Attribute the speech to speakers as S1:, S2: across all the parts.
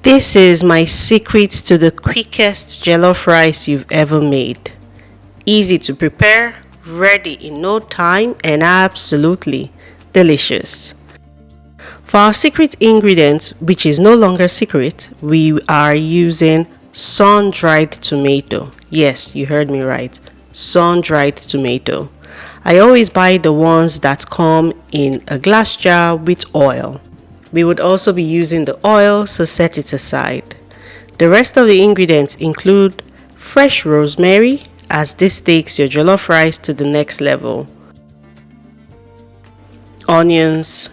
S1: This is my secret to the quickest jollof rice you've ever made. Easy to prepare, ready in no time, and absolutely delicious. For our secret ingredient, which is no longer secret, we are using sun-dried tomato. Yes, you heard me right. Sun-dried tomato. I always buy the ones that come in a glass jar with oil. We would also be using the oil, so set it aside. The rest of the ingredients include fresh rosemary, as this takes your jollof rice to the next level, onions,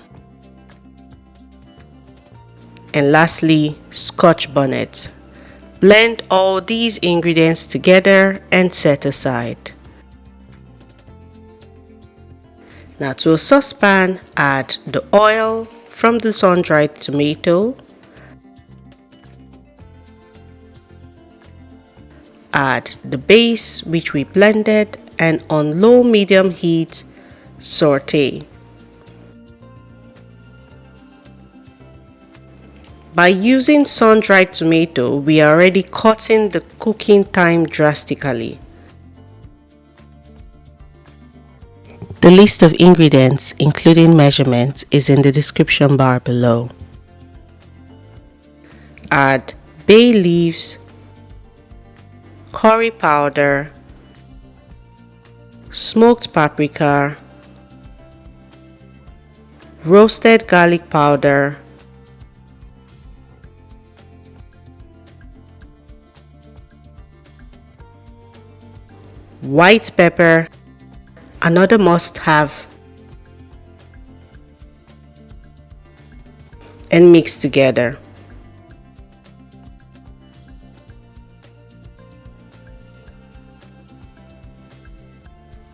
S1: and lastly, Scotch bonnet. Blend all these ingredients together and set aside. Now to a saucepan, add the oil from the sun-dried tomato, add the base which we blended, and on low-medium heat saute. By using sun-dried tomato, we are already cutting the cooking time drastically. The list of ingredients, including measurements, is in the description bar below. Add bay leaves, curry powder, smoked paprika, roasted garlic powder, white pepper, another must-have, and mix together.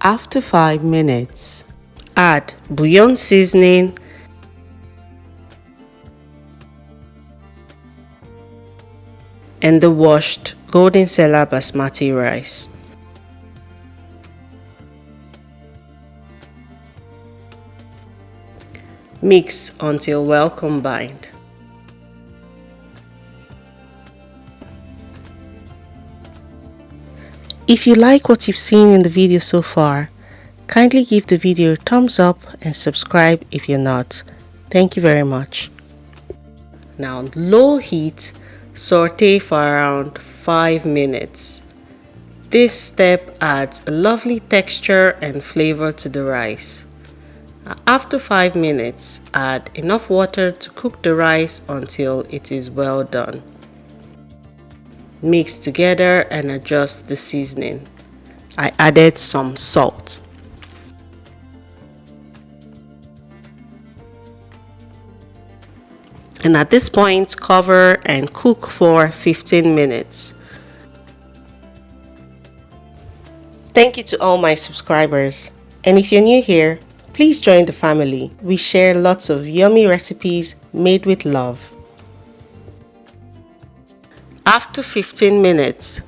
S1: After 5 minutes, add bouillon seasoning and the washed golden Sella Basmarti rice. Mix until well combined. If you like what you've seen in the video so far, kindly give the video a thumbs up and subscribe if you're not. Thank you very much. Now on low heat, saute for around 5 minutes. This step adds a lovely texture and flavor to the rice. After 5 minutes, add enough water to cook the rice until it is well done. Mix together and adjust the seasoning. I added some salt. And at this point, cover and cook for 15 minutes. Thank you to all my subscribers. And if you're new here, please join the family. We share lots of yummy recipes made with love. After 15 minutes,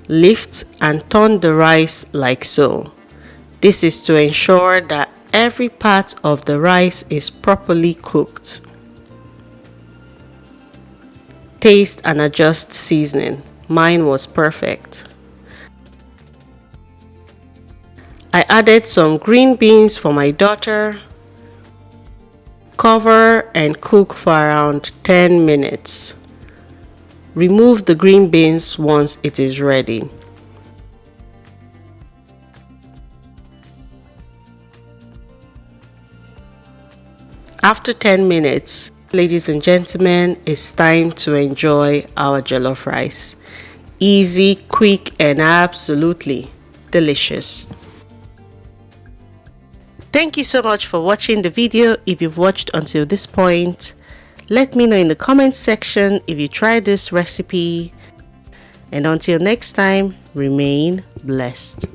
S1: lift and turn the rice like so. This is to ensure that every part of the rice is properly cooked. Taste and adjust seasoning. Mine was perfect. I added some green beans for my daughter. Cover and cook for around 10 minutes. Remove the green beans once it is ready. After 10 minutes, ladies and gentlemen, it's time to enjoy our jollof rice. Easy, quick, and absolutely delicious. Thank you so much for watching the video. If you've watched until this point, let me know in the comments section if you tried this recipe. And until next time, remain blessed.